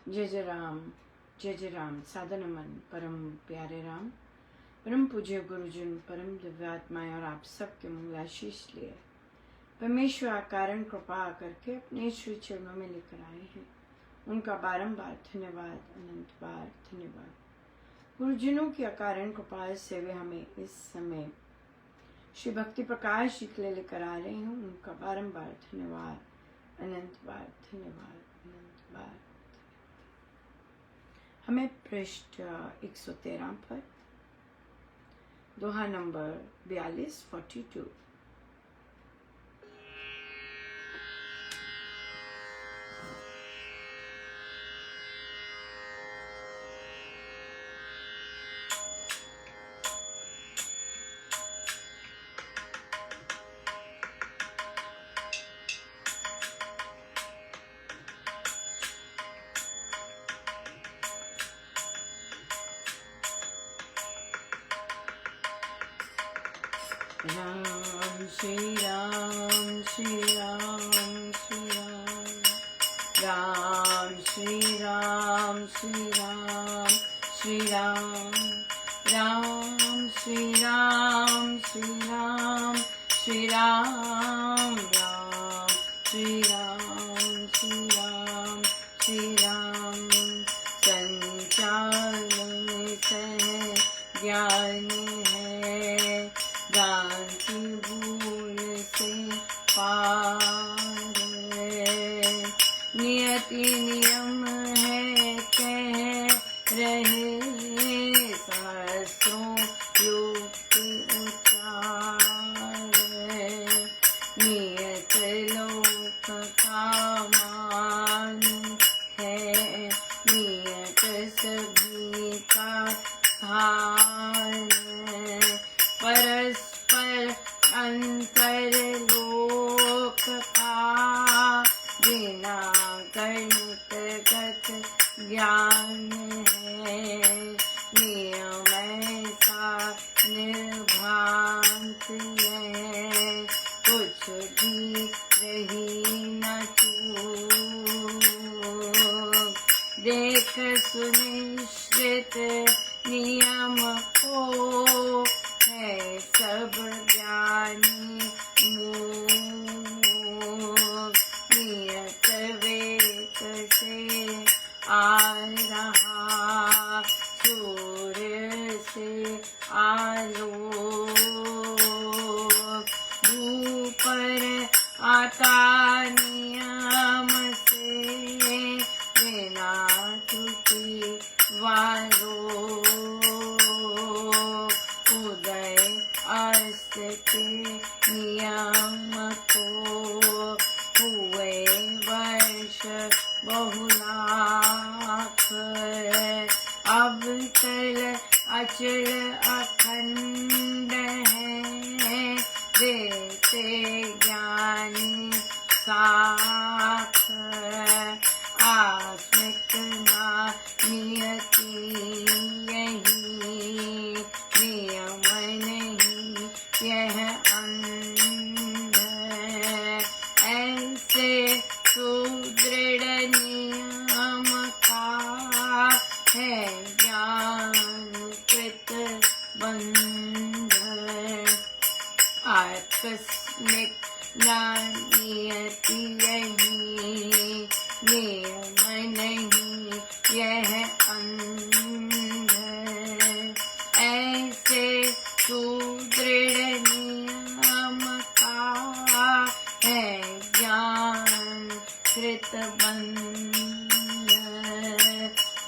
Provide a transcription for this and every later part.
जय जय राम, जय जय राम। साधन मन परम प्यारे राम, परम पूज्य गुरुजन, परम दिव्यात्माएं और आप सबके मूल आशीष लिए परमेश्वर अकारण कृपा करके अपने श्री चरणों में लेकर आए हैं। उनका बारंबार धन्यवाद, अनंत बार धन्यवाद। गुरुजनों की अकारण कृपा से वे हमें इस समय श्री भक्ति प्रकाश जी के लिए लेकर आ रहे हैं। उनका बारंबार धन्यवाद, अनंत बार धन्यवाद, अनंत बार। हमें पृष्ठ 113 पर दोहा नंबर 42 राम श्री राम श्री राम श्री राम, राम श्री राम श्री राम श्री राम, राम श्री राम श्री राम श्री राम, राम श्री राम श्री राम श्री राम। संचालन कह ज्ञान है, ज्ञान की भूल से पार है। नियति नियम है कह रहे, सहस्रों युक्ति उच्चार है। नियत लोक का मान है, नियत सभी का स्थान है। परस्पर अंतर लोक का, बिना गणित गत ज्ञान है। नियम ऐसा निर्भांत है, कुछ भी रही न चूक। देख सुनिश्चित नियम को, है सब ज्ञानी मूक। नियत वेद से आ रहा, सूर्य से आलोक। भू पर आता नियम से, बिना त्रुटि वालों। उदय अस्त के नियम को, हुए वर्ष बहुलाख। अब तल अचल अखंड है, देते ज्ञानी साख। आत्मिक ना नियति यही, नियम नहीं यह अंध। ऐसे सुदृढ़ नियम का, है ज्ञान कृत बंध। आकस्मिक ना नियति यही, नियम नहीं यह अंध। ऐसे सुदृढ़ नियम का, है ज्ञान कृत बंध।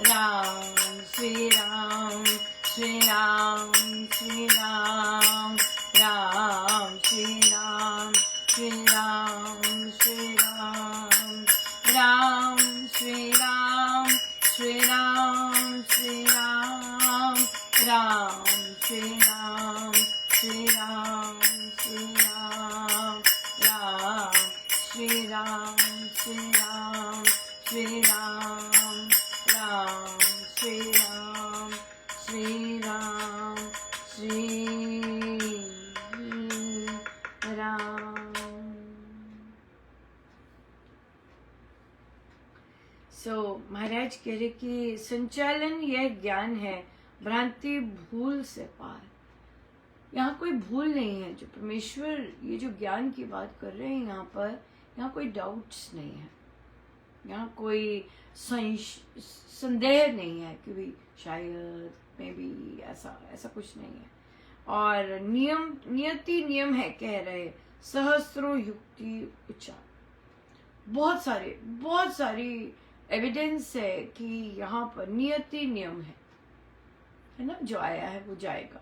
राम श्री राम श्री राम श्री राम, राम श्री राम श्री राम श्री राम, राम श्री राम श्री राम श्री राम, राम श्री राम श्री राम श्री राम, राम श्री राम श्री राम श्री राम, राम श्री राम श्री राम श्री राम। So Maharaj महाराज कह रहे कि संचालन यह ज्ञान है भ्रांति भूल से पार। यहाँ कोई भूल नहीं है। जो परमेश्वर ये जो ज्ञान की बात कर रहे हैं यहाँ पर, यहाँ कोई डाउट्स नहीं है, यहाँ कोई संदेह नहीं है कि भी शायद में भी ऐसा कुछ नहीं है। और नियम है कह रहे, सहस्त्रों युक्ति उच्चार। बहुत सारी एविडेंस है कि यहाँ पर नियम है ना, जो आया है वो जाएगा।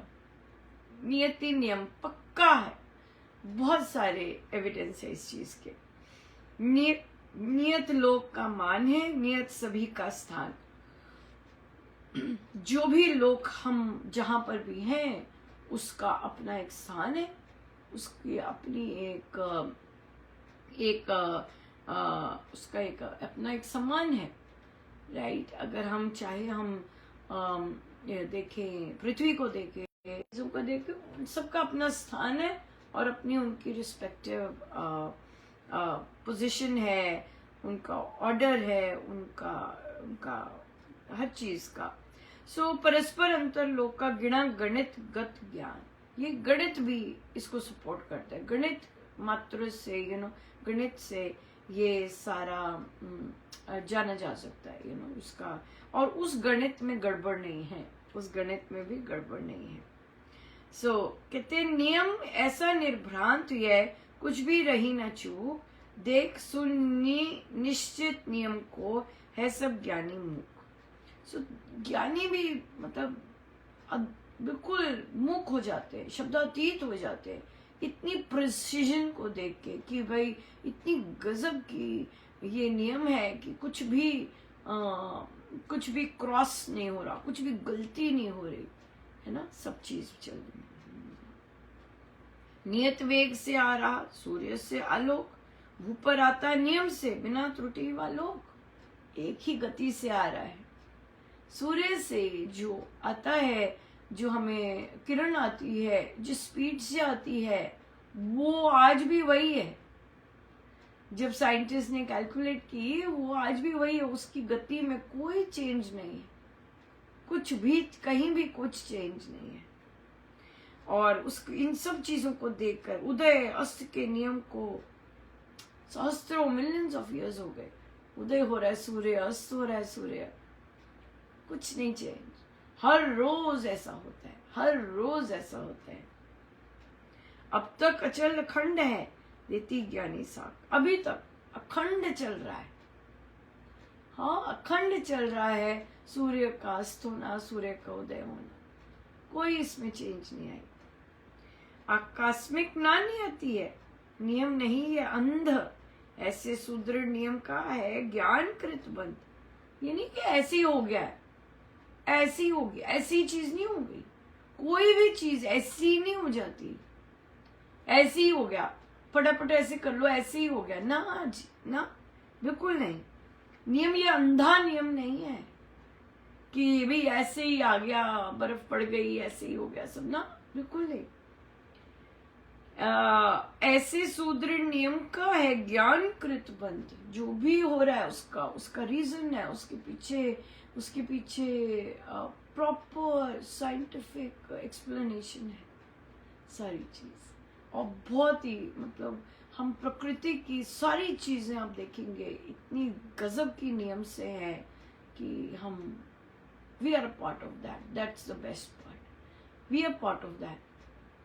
नियति नियम पक्का है, बहुत सारे एविडेंस है इस चीज के। नियत लोक का मान है, नियत सभी का स्थान। जो भी लोक हम जहां पर भी हैं उसका अपना एक स्थान है, उसकी अपनी उसका एक अपना एक सम्मान है, राइट। अगर हम चाहे हम देखें, पृथ्वी को देखें, चीजों को देखें, सबका अपना स्थान है और अपनी उनकी रिस्पेक्टिव पोजीशन है, उनका ऑर्डर है, उनका हर चीज का। सो परस्पर अंतर लोक का गणित गत ज्ञान, ये गणित भी इसको सपोर्ट करता है। गणित मात्र से गणित से ये सारा जाना जा सकता है उसका। और उस गणित में गड़बड़ नहीं है, उस गणित में भी गड़बड़ नहीं है। सो कहते नियम ऐसा निर्भ्रांत है, कुछ भी रही न चूक, देख सुनी निश्चित नियम को, है सब ज्ञानी मूक। सो ज्ञानी भी मतलब बिल्कुल मूक हो जाते हैं, शब्दातीत हो जाते हैं इतनी प्रिसीजन को देख के कि भाई इतनी गजब की ये नियम है कि कुछ भी क्रॉस नहीं हो रहा, कुछ भी गलती नहीं हो रही है ना, सब चीज चल रही। नियत वेग से आ रहा सूर्य से आलोक, ऊपर आता नियम से बिना त्रुटि वालोक। एक ही गति से आ रहा है, सूर्य से जो आता है, जो हमें किरण आती है, जिस स्पीड से आती है, वो आज भी वही है। जब साइंटिस्ट ने कैलकुलेट की, वो आज भी वही है, उसकी गति में कोई चेंज नहीं है, कुछ भी कहीं भी कुछ चेंज नहीं है। और उस इन सब चीजों को देखकर उदय अस्त के नियम को सहस्त्रों मिलियंस ऑफ इयर्स हो गए, उदय हो रहा है सूर्य, अस्त हो रहा है सूर्य, कुछ नहीं चेंज। हर रोज ऐसा होता है, हर रोज ऐसा होता है। अब तक अचल अखंड है, देती ज्ञानी साख। अभी तक अखंड चल रहा है, हाँ अखंड चल रहा है। सूर्य का अस्त होना, सूर्य का उदय होना, कोई इसमें चेंज नहीं आई। आकस्मिक ना नहीं आती है, नियम नहीं है अंध, ऐसे सुदृढ़ नियम का है ज्ञान कृत बंध। ये नहीं कि ऐसे ही हो गया है, ऐसी हो गई, ऐसी चीज नहीं हो गई, कोई भी चीज ऐसी नहीं हो जाती। ऐसे ही हो गया, फटाफट ऐसे कर लो, ऐसे ही हो गया ना, आज ना, बिल्कुल नहीं। नियम ये अंधा नियम नहीं है कि भाई ऐसे ही आ गया, बर्फ पड़ गई, ऐसे ही हो गया सब, ना बिल्कुल नहीं। ऐसे सुदृढ़ नियम का है ज्ञान कृत बंध। जो भी हो रहा है उसका रीजन है, उसके पीछे प्रॉपर साइंटिफिक एक्सप्लेनेशन है सारी चीज। और बहुत ही मतलब हम प्रकृति की सारी चीजें आप देखेंगे इतनी गजब की नियम से है कि हम we are a part of that, that's the best part, we are part of that.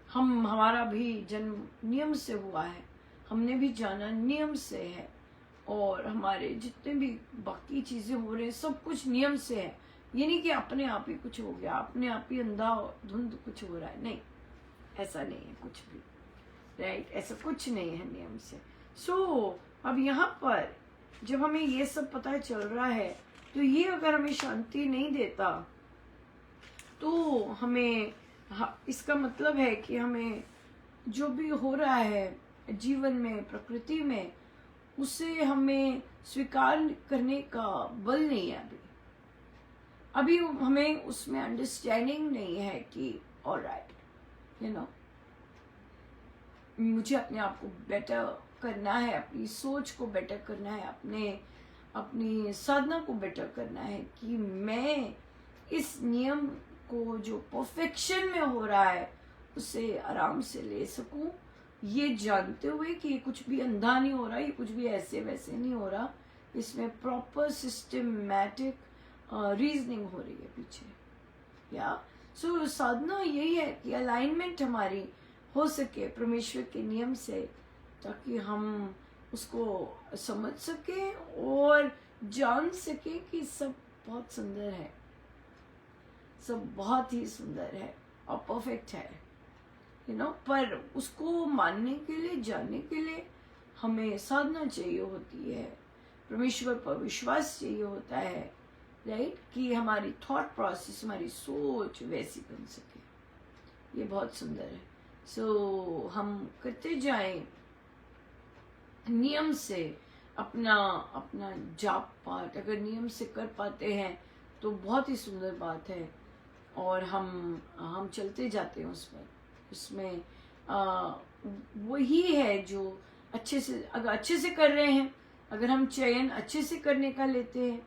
हमारा भी जन्म नियम से हुआ है, हमने भी जाना नियम से है, और हमारे जितने भी बाकी चीजें हो रहे हैं सब कुछ नियम से है। ये नहीं कि अपने आप ही कुछ हो गया, अपने आप ही अंधा धुंध कुछ हो रहा है, नहीं, ऐसा नहीं है कुछ भी, राइट, ऐसा कुछ नहीं है नियम से। सो अब यहाँ पर जब हमें ये सब पता चल रहा है, तो ये अगर हमें शांति नहीं देता तो हमें इसका मतलब है कि हमें जो भी हो रहा है जीवन में, प्रकृति में, उसे हमें स्वीकार करने का बल नहीं है अभी हमें उसमें अंडरस्टैंडिंग नहीं है कि ऑलराइट, यू नो, मुझे अपने आप को बेटर करना है, अपनी सोच को बेटर करना है, अपने अपनी साधना को बेटर करना है कि मैं इस नियम को जो परफेक्शन में हो रहा है उसे आराम से ले सकूं, ये जानते हुए कि ये कुछ भी अंधा नहीं हो रहा, ये कुछ भी ऐसे वैसे नहीं हो रहा, इसमें प्रॉपर सिस्टमैटिक रीजनिंग हो रही है पीछे। या सो साधना यही है कि अलाइनमेंट हमारी हो सके परमेश्वर के नियम से, ताकि हम उसको समझ सके और जान सके कि सब बहुत सुंदर है, सब बहुत ही सुंदर है और परफेक्ट है, पर उसको मानने के लिए, जानने के लिए हमें साधना चाहिए होती है, परमेश्वर पर विश्वास चाहिए होता है, राइट, कि हमारी थॉट प्रोसेस, हमारी सोच वैसी बन सके। ये बहुत सुंदर है। सो हम करते जाएं नियम से अपना अपना जाप पाठ, अगर नियम से कर पाते हैं तो बहुत ही सुंदर बात है, और हम चलते जाते हैं उस पर, उसमें वही है जो अच्छे से, अगर अच्छे से कर रहे हैं, अगर हम चयन अच्छे से करने का लेते हैं,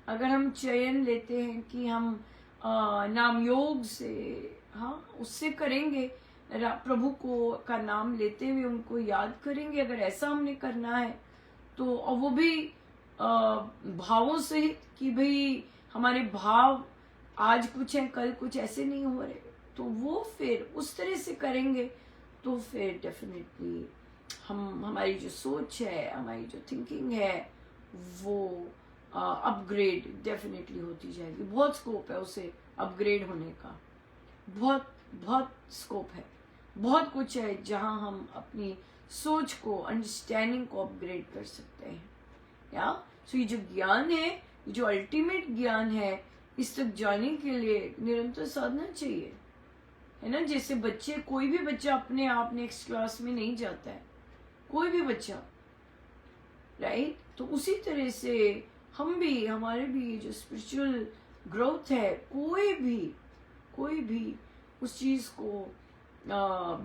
अगर हम चयन लेते हैं कि हम नाम योग से, हाँ, उससे करेंगे, प्रभु को का नाम लेते हुए उनको याद करेंगे, अगर ऐसा हमने करना है तो, और वो भी भावों सहित कि भाई हमारे भाव आज कुछ है कल कुछ, ऐसे नहीं हो रहे, तो वो फिर उस तरह से करेंगे तो फिर डेफिनेटली हमारी जो सोच है, हमारी जो थिंकिंग है, वो अपग्रेड डेफिनेटली होती जाएगी। बहुत स्कोप है उसे अपग्रेड होने का, बहुत बहुत स्कोप है, बहुत कुछ है जहां हम अपनी सोच को, अंडरस्टैंडिंग को अपग्रेड कर सकते हैं। या सो ये जो ज्ञान है, जो अल्टीमेट ज्ञान है, इस तक जाने के लिए निरंतर साधना चाहिए, है ना। जैसे बच्चे, कोई भी बच्चा अपने आप नेक्स्ट क्लास में नहीं जाता है, कोई भी बच्चा, राइट, तो उसी तरह से हम भी, हमारे भी जो स्पिरिचुअल ग्रोथ है, कोई भी उस चीज को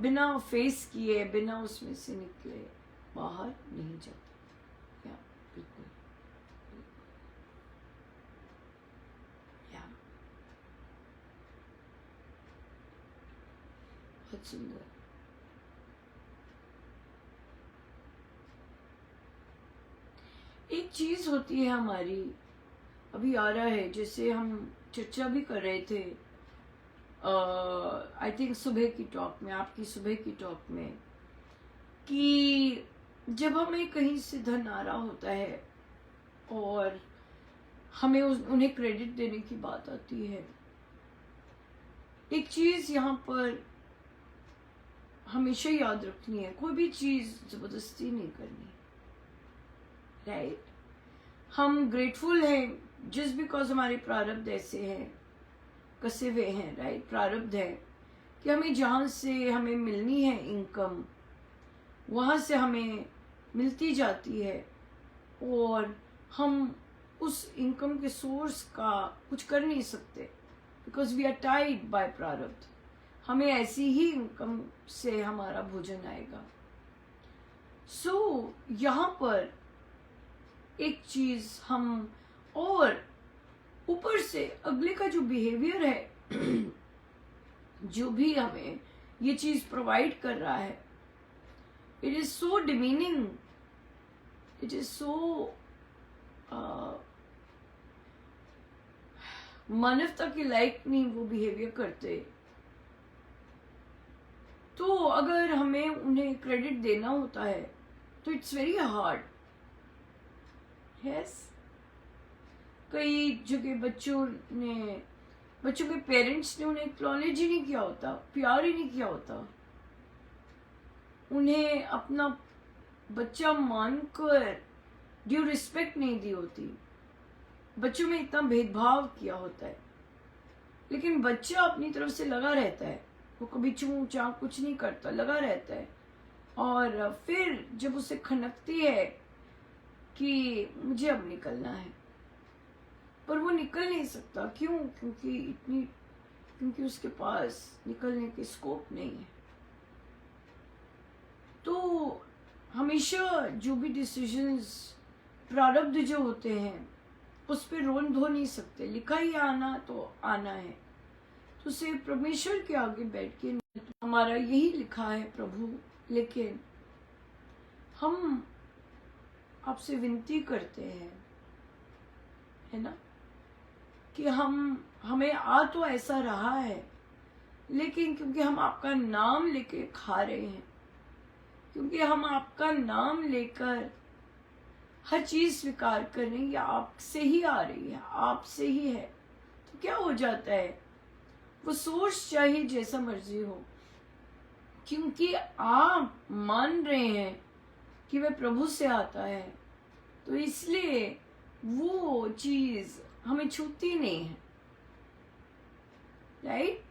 बिना फेस किए, बिना उसमें से निकले बाहर नहीं जाता। या बिल्कुल, या बहुत सुंदर। एक चीज होती है हमारी, अभी आ रहा है, जैसे हम चर्चा भी कर रहे थे, आई थिंक सुबह की टॉक में, आपकी सुबह की टॉक में, कि जब हमें कहीं से धन आ रहा होता है और हमें उन्हें क्रेडिट देने की बात आती है, एक चीज यहाँ पर हमेशा याद रखनी है, कोई भी चीज जबरदस्ती नहीं करनी, राइट। हम ग्रेटफुल हैं जस्ट बिकॉज हमारे प्रारब्ध ऐसे हैं, कसे हुए हैं, राइट, प्रारब्ध है कि हमें जहां से हमें मिलनी है इनकम, वहां से हमें मिलती जाती है, और हम उस इनकम के सोर्स का कुछ कर नहीं सकते, because we are tied by प्रारब्ध। हमें ऐसी ही इनकम से हमारा भोजन आएगा। सो यहाँ पर एक चीज हम, और ऊपर से अगले का जो बिहेवियर है, जो भी हमें ये चीज प्रोवाइड कर रहा है, it is so demeaning, it is so मानवता के लायक नहीं वो बिहेवियर करते। तो अगर हमें उन्हें क्रेडिट देना होता है तो इट्स वेरी हार्ड। यस, कई जगह बच्चों के पेरेंट्स ने उन्हें एक्नॉलेज ही नहीं किया होता, प्यार ही नहीं किया होता, उन्हें अपना बच्चा मानकर ड्यू रिस्पेक्ट नहीं दी होती, बच्चों में इतना भेदभाव किया होता है। लेकिन बच्चा अपनी तरफ से लगा रहता है, वो कभी चूं चां कुछ नहीं करता, लगा रहता है, और फिर जब उसे खनकती है कि मुझे अब निकलना है, पर वो निकल नहीं सकता। क्यों? क्योंकि उसके पास निकलने की स्कोप नहीं है। तो हमेशा जो भी डिसीजंस प्रारब्ध जो होते हैं उस पे रोन धो नहीं सकते, लिखा ही आना तो आना है। तो उसे परमेश्वर के आगे बैठ के हमारा यही लिखा है प्रभु, लेकिन हम आपसे विनती करते हैं, है ना, कि हमें आ तो ऐसा रहा है, लेकिन क्योंकि हम आपका नाम लेके खा रहे हैं, क्योंकि हम आपका नाम लेकर हर चीज स्वीकार कर रहे हैं, या आपसे ही आ रही है, आपसे ही है, तो क्या हो जाता है, वो सोर्स चाहे जैसा मर्जी हो, क्योंकि आप मान रहे हैं कि वह प्रभु से आता है, तो इसलिए वो चीज हमें छूती नहीं है, राइट।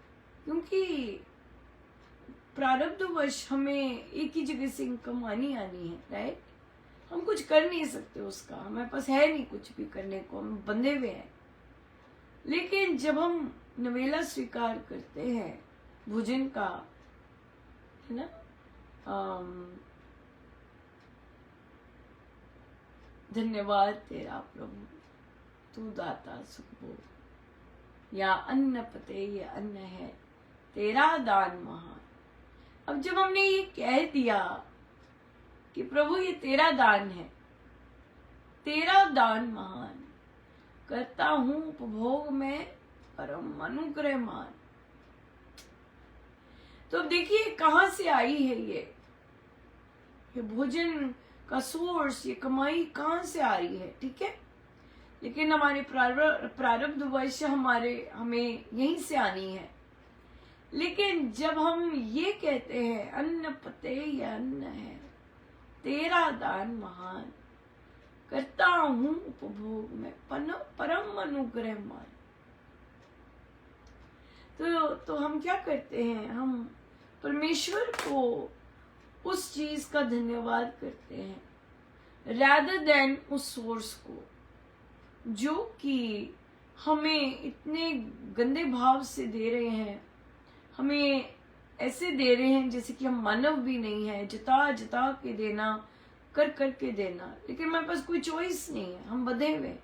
क्योंकि प्रारब्धवश हमें एक ही जगह से इनकम आनी है, राइट। हम कुछ कर नहीं सकते उसका, हमारे पास है नहीं कुछ भी करने को, हम बंधे हुए हैं। लेकिन जब हम नवेला स्वीकार करते हैं भोजन का, है ना, धन्यवाद तेरा प्रभु, तू दाता सुखबो, या अन्न पते ये अन्न है, तेरा दान महान। अब जब हमने ये कह दिया कि प्रभु ये तेरा दान है, तेरा दान महान, करता हूं उपभोग में परम अनुग्रह मान। तो अब देखिए कहां से आई है ये भोजन का सोर्स, ये कमाई कहां से आ रही है, ठीक है। लेकिन हमारे प्रारब्धवश हमें यहीं से आनी है। लेकिन जब हम ये कहते हैं अन्न पते ये अन्न है, तेरा दान महान, करता हूं उपभोग में परम अनुग्रह मान, तो हम क्या करते हैं, हम परमेश्वर को उस चीज का धन्यवाद करते हैं rather than उस सोर्स को जो कि हमें इतने गंदे भाव से दे रहे हैं, हमें ऐसे दे रहे हैं जैसे कि हम मानव भी नहीं है, जता जता के देना, कर कर के देना, लेकिन हमारे पास कोई चॉइस नहीं है, हम बंधे हुए।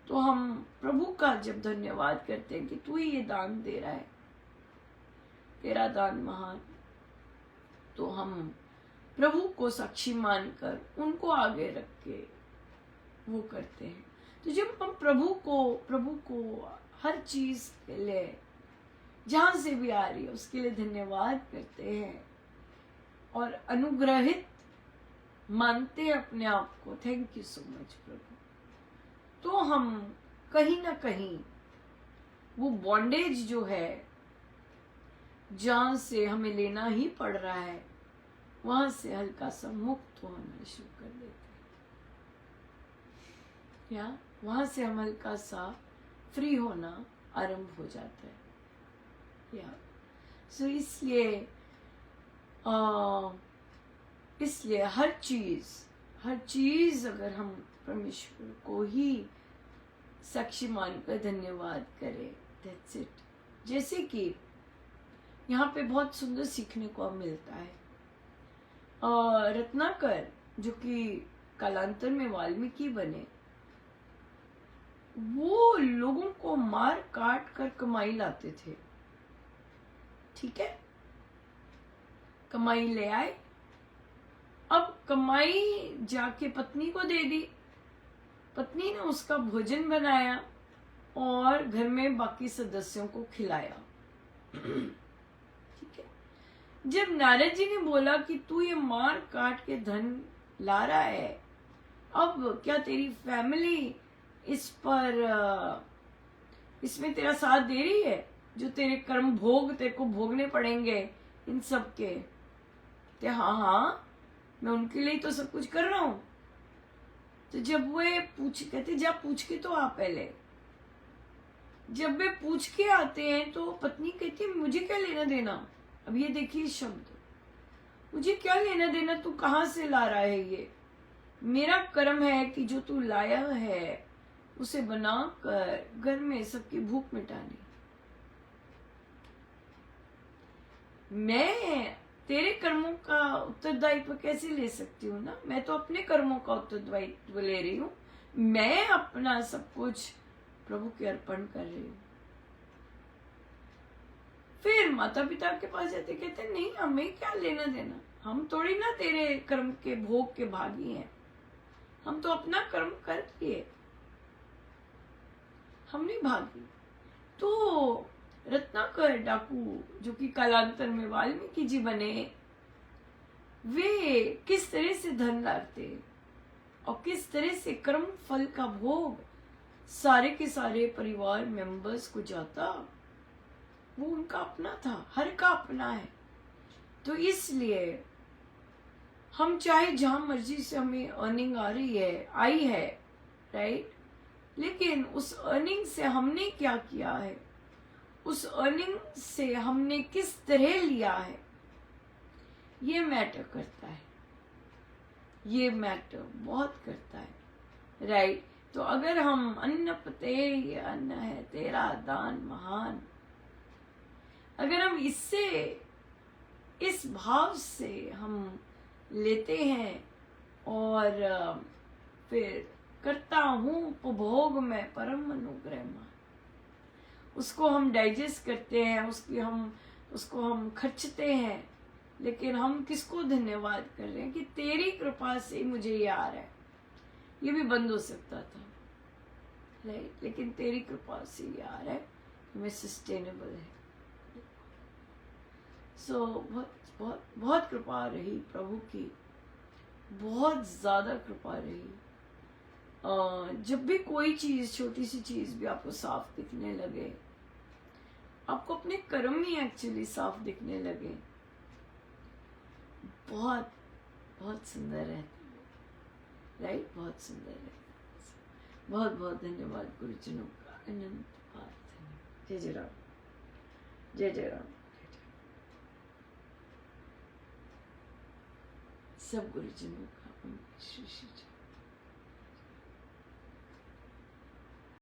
तो हम प्रभु का जब धन्यवाद करते हैं कि तू ही ये दान दे रहा है, तेरा दान महान, तो हम प्रभु को साक्षी मानकर उनको आगे रख के वो करते हैं। तो जब हम प्रभु को हर चीज के लिए जहां से भी आ रही है उसके लिए धन्यवाद करते हैं और अनुग्रहित मानते हैं अपने आप को, थैंक यू सो मच प्रभु, तो हम कहीं ना कहीं वो बॉन्डेज जो है जहां से हमें लेना ही पड़ रहा है, वहां से हल्का सा मुक्त होना शुरू कर देते हैं, या वहां से हम हल्का सा फ्री होना आरंभ हो जाता है, या सो इसलिए हर चीज अगर हम परमेश्वर को ही साक्षी मानकर धन्यवाद करें, दैट्स इट। जैसे कि यहाँ पे बहुत सुंदर सीखने को मिलता है, रत्नाकर जो कि कालांतर में वाल्मीकि बने, वो लोगों को मार काट कर कमाई लाते थे, ठीक है, कमाई ले आए, अब कमाई जाके पत्नी को दे दी, पत्नी ने उसका भोजन बनाया और घर में बाकी सदस्यों को खिलाया, ठीक है। जब नारद जी ने बोला कि तू ये मार काट के धन ला रहा है, अब क्या तेरी फैमिली इसमें तेरा साथ दे रही है, जो तेरे कर्म भोग तेरे को भोगने पड़ेंगे इन सब के, तो हाँ मैं उनके लिए तो सब कुछ कर रहा हूं। तो जब वे कहते जा पूछ के तो आ पहले, जब वे पूछ के आते हैं तो पत्नी कहती है मुझे क्या लेना देना, अब ये देखिए शब्द, मुझे क्या लेना देना, तू कहां से ला रहा है, ये मेरा कर्म है कि जो तू लाया है उसे बना कर घर में सबकी भूख मिटानी, मैं तेरे कर्मों का उत्तरदायित्व कैसे ले सकती हूँ ना, मैं तो अपने कर्मों का उत्तरदायित्व ले रही हूँ, मैं अपना सब कुछ प्रभु के अर्पण कर रही हूँ। फिर माता पिता के पास जाते कहते नहीं, हमें क्या लेना देना, हम थोड़ी ना तेरे कर्म के भोग के भागी हैं, हम तो अपना कर्म कर लिए, हम नहीं भागी। तो रत्नाकर डाकू जो कि कालांतर में वाल्मीकि जी बने, वे किस तरह से धन लाते और किस तरह से कर्म फल का भोग सारे के सारे परिवार मेंबर्स को जाता, वो उनका अपना था, हर का अपना है। तो इसलिए हम चाहे जहां मर्जी से हमें अर्निंग आ रही है, आई है, राइट, लेकिन उस अर्निंग से हमने क्या किया है, उस अर्निंग से हमने किस तरह लिया है, ये मैटर करता है, ये मैटर बहुत करता है, राइट। तो अगर हम अन्न तेरे ये अन्न है तेरा दान महान, अगर हम इससे, इस भाव से हम लेते हैं और फिर करता हूँ उपभोग में परम अनुग्रह मान, उसको हम डाइजेस्ट करते हैं, उसको हम खर्चते हैं, लेकिन हम किसको धन्यवाद कर रहे हैं कि तेरी कृपा से मुझे ये आ रहा है। ये भी बंद हो सकता था, राइट, लेकिन तेरी कृपा से ये आ रहा है, हमें सस्टेनेबल है। सो बहुत बहुत बहुत कृपा रही प्रभु की, बहुत ज्यादा कृपा रही। जब भी कोई चीज, छोटी सी चीज भी आपको साफ दिखने लगे, आपको अपने कर्म ही एक्चुअली साफ दिखने लगे, बहुत बहुत सुंदर रहती है, राइट, बहुत सुंदर है। बहुत बहुत धन्यवाद गुरुजनों का, अनंत प्रार्थना। जय जय राम, जय जय राम। सब गुरुजनों का